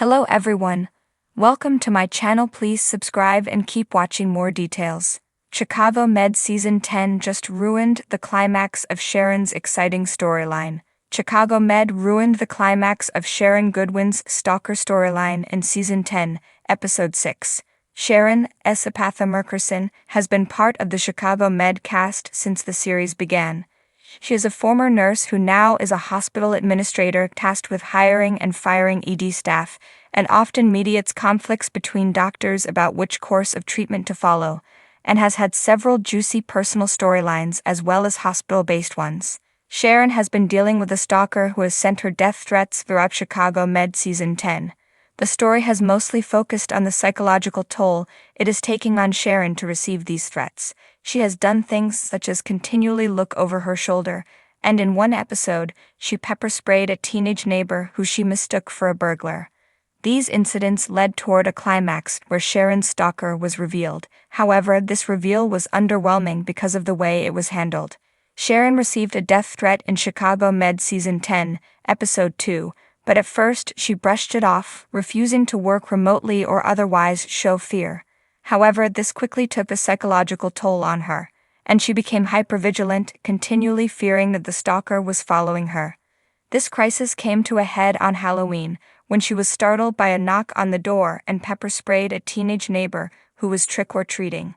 Hello everyone. Welcome to my channel. Please subscribe and keep watching more details. Chicago Med Season 10 just ruined the climax of Sharon's exciting storyline. Chicago Med ruined the climax of Sharon Goodwin's stalker storyline in Season 10, Episode 6. Sharon Esapatha Murkerson has been part of the Chicago Med cast since the series began. She is a former nurse who now is a hospital administrator tasked with hiring and firing ED staff, and often mediates conflicts between doctors about which course of treatment to follow, and has had several juicy personal storylines as well as hospital-based ones. Sharon has been dealing with a stalker who has sent her death threats throughout Chicago Med Season 10. The story has mostly focused on the psychological toll it is taking on Sharon to receive these threats. She has done things such as continually look over her shoulder, and in one episode, she pepper-sprayed a teenage neighbor who she mistook for a burglar. These incidents led toward a climax where Sharon's stalker was revealed. However, this reveal was underwhelming because of the way it was handled. Sharon received a death threat in Chicago Med Season 10, Episode 2, but at first she brushed it off, refusing to work remotely or otherwise show fear. However, this quickly took a psychological toll on her, and she became hypervigilant, continually fearing that the stalker was following her. This crisis came to a head on Halloween, when she was startled by a knock on the door and pepper-sprayed a teenage neighbor who was trick-or-treating.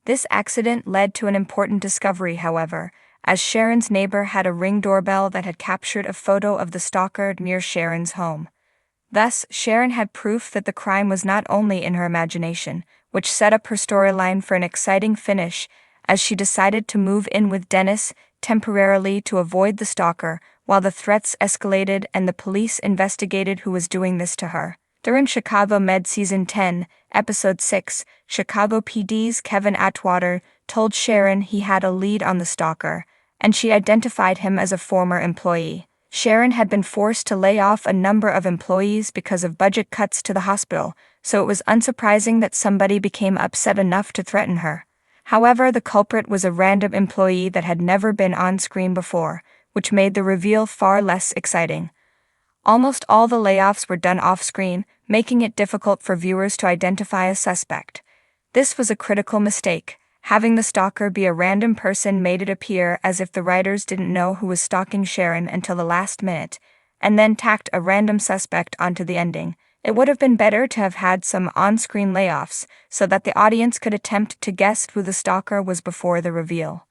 This accident led to an important discovery, however, as Sharon's neighbor had a Ring doorbell that had captured a photo of the stalker near Sharon's home. Thus, Sharon had proof that the crime was not only in her imagination, which set up her storyline for an exciting finish, as she decided to move in with Dennis temporarily to avoid the stalker, while the threats escalated and the police investigated who was doing this to her. During Chicago Med Season 10, Episode 6, Chicago PD's Kevin Atwater told Sharon he had a lead on the stalker, and she identified him as a former employee. Sharon had been forced to lay off a number of employees because of budget cuts to the hospital, so it was unsurprising that somebody became upset enough to threaten her. However, the culprit was a random employee that had never been on screen before, which made the reveal far less exciting. Almost all the layoffs were done off-screen, making it difficult for viewers to identify a suspect. This was a critical mistake. Having the stalker be a random person made it appear as if the writers didn't know who was stalking Sharon until the last minute, and then tacked a random suspect onto the ending. It would have been better to have had some on-screen layoffs, so that the audience could attempt to guess who the stalker was before the reveal.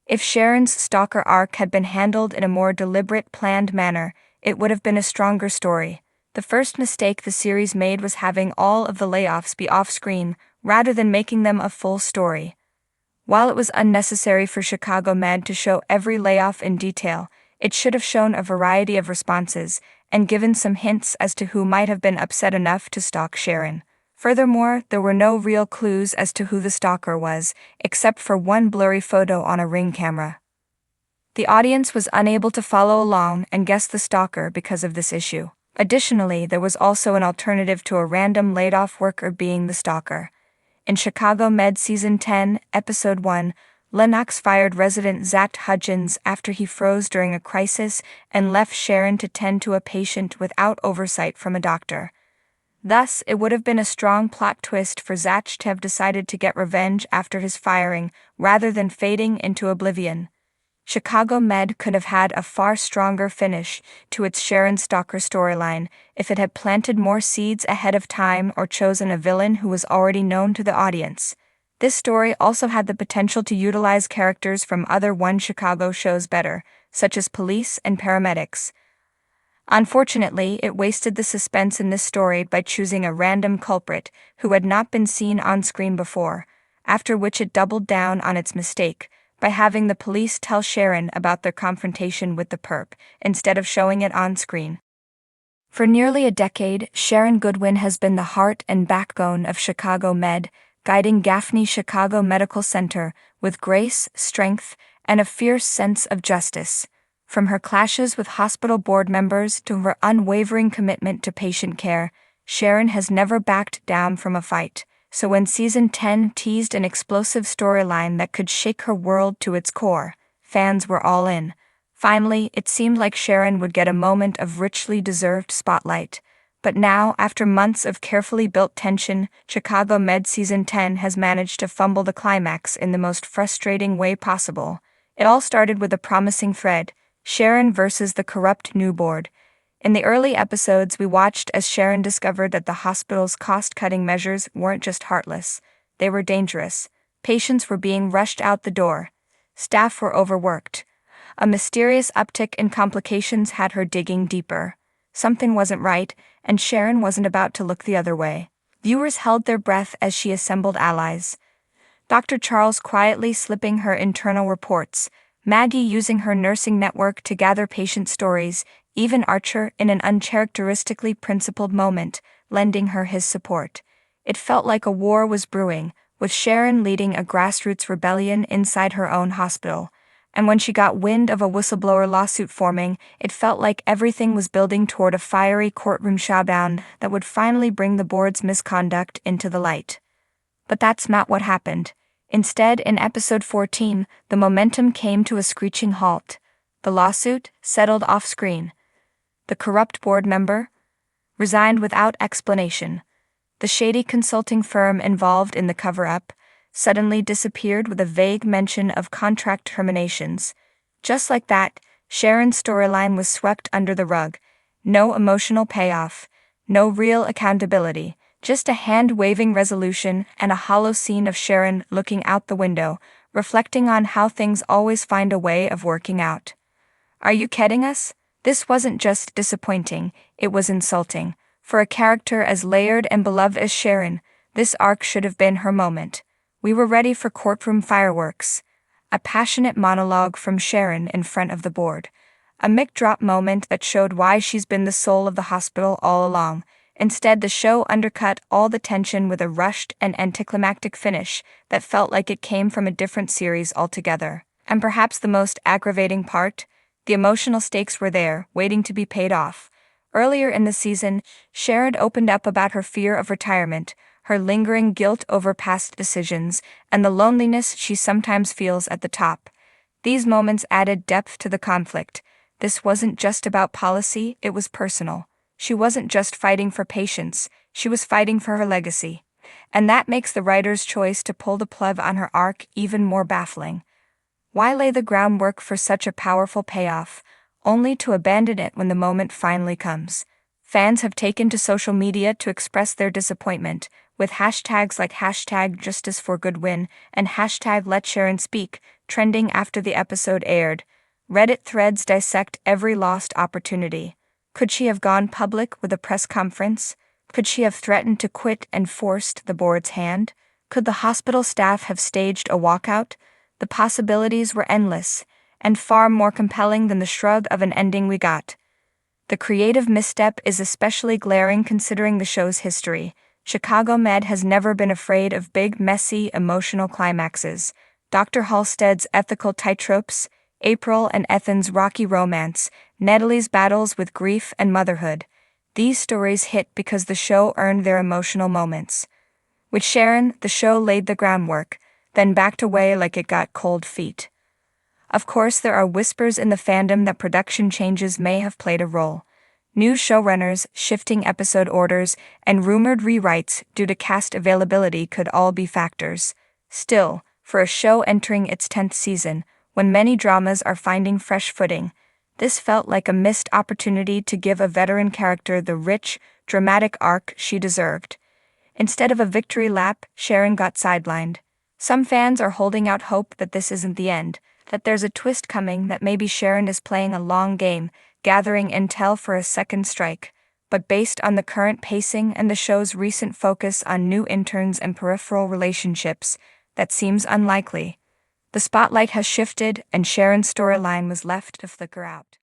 If Sharon's stalker arc had been handled in a more deliberate, planned manner, it would have been a stronger story. The first mistake the series made was having all of the layoffs be off-screen, rather than making them a full story. While it was unnecessary for Chicago Med to show every layoff in detail, it should have shown a variety of responses, and given some hints as to who might have been upset enough to stalk Sharon. Furthermore, there were no real clues as to who the stalker was, except for one blurry photo on a Ring camera. The audience was unable to follow along and guess the stalker because of this issue. Additionally, there was also an alternative to a random laid-off worker being the stalker. In Chicago Med Season 10, Episode 1, Lennox fired resident Zach Hudgens after he froze during a crisis and left Sharon to tend to a patient without oversight from a doctor. Thus, it would have been a strong plot twist for Zach to have decided to get revenge after his firing, rather than fading into oblivion. Chicago Med could have had a far stronger finish to its Sharon stalker storyline if it had planted more seeds ahead of time or chosen a villain who was already known to the audience. This story also had the potential to utilize characters from other One Chicago shows better, such as police and paramedics. Unfortunately, it wasted the suspense in this story by choosing a random culprit who had not been seen on screen before, after which it doubled down on its mistake by having the police tell Sharon about their confrontation with the perp, instead of showing it on screen. For nearly a decade, Sharon Goodwin has been the heart and backbone of Chicago Med, guiding Gaffney Chicago Medical Center with grace, strength, and a fierce sense of justice. From her clashes with hospital board members to her unwavering commitment to patient care, Sharon has never backed down from a fight. So when Season 10 teased an explosive storyline that could shake her world to its core, fans were all in. Finally, it seemed like Sharon would get a moment of richly deserved spotlight. But now, after months of carefully built tension, Chicago Med Season 10 has managed to fumble the climax in the most frustrating way possible. It all started with a promising thread: Sharon versus the corrupt new board. In the early episodes, we watched as Sharon discovered that the hospital's cost-cutting measures weren't just heartless, they were dangerous. Patients were being rushed out the door. Staff were overworked. A mysterious uptick in complications had her digging deeper. Something wasn't right, and Sharon wasn't about to look the other way. Viewers held their breath as she assembled allies. Dr. Charles quietly slipping her internal reports, Maggie using her nursing network to gather patient stories, even Archer, in an uncharacteristically principled moment, lending her his support. It felt like a war was brewing, with Sharon leading a grassroots rebellion inside her own hospital. And when she got wind of a whistleblower lawsuit forming, it felt like everything was building toward a fiery courtroom showdown that would finally bring the board's misconduct into the light. But that's not what happened. Instead, in episode 14, the momentum came to a screeching halt. The lawsuit settled off-screen. The corrupt board member resigned without explanation. The shady consulting firm involved in the cover-up suddenly disappeared with a vague mention of contract terminations. Just like that, Sharon's storyline was swept under the rug. No emotional payoff, no real accountability, just a hand-waving resolution and a hollow scene of Sharon looking out the window, reflecting on how things always find a way of working out. Are you kidding us? This wasn't just disappointing, it was insulting. For a character as layered and beloved as Sharon, this arc should have been her moment. We were ready for courtroom fireworks. A passionate monologue from Sharon in front of the board. A mic-drop moment that showed why she's been the soul of the hospital all along. Instead, the show undercut all the tension with a rushed and anticlimactic finish that felt like it came from a different series altogether. And perhaps the most aggravating part? The emotional stakes were there, waiting to be paid off. Earlier in the season, Sharon opened up about her fear of retirement, her lingering guilt over past decisions, and the loneliness she sometimes feels at the top. These moments added depth to the conflict. This wasn't just about policy, it was personal. She wasn't just fighting for patients, she was fighting for her legacy. And that makes the writer's choice to pull the plug on her arc even more baffling. Why lay the groundwork for such a powerful payoff, only to abandon it when the moment finally comes? Fans have taken to social media to express their disappointment, with hashtags like #JusticeForGoodwin and #LetSharonSpeak trending after the episode aired. Reddit threads dissect every lost opportunity. Could she have gone public with a press conference? Could she have threatened to quit and forced the board's hand? Could the hospital staff have staged a walkout? The possibilities were endless, and far more compelling than the shrug of an ending we got. The creative misstep is especially glaring considering the show's history. Chicago Med has never been afraid of big, messy, emotional climaxes. Dr. Halstead's ethical tightropes, April and Ethan's rocky romance, Natalie's battles with grief and motherhood. These stories hit because the show earned their emotional moments. With Sharon, the show laid the groundwork, then backed away like it got cold feet. Of course, there are whispers in the fandom that production changes may have played a role. New showrunners, shifting episode orders, and rumored rewrites due to cast availability could all be factors. Still, for a show entering its 10th season, when many dramas are finding fresh footing, this felt like a missed opportunity to give a veteran character the rich, dramatic arc she deserved. Instead of a victory lap, Sharon got sidelined. Some fans are holding out hope that this isn't the end, that there's a twist coming, that maybe Sharon is playing a long game, gathering intel for a second strike. But based on the current pacing and the show's recent focus on new interns and peripheral relationships, that seems unlikely. The spotlight has shifted, and Sharon's storyline was left to flicker out.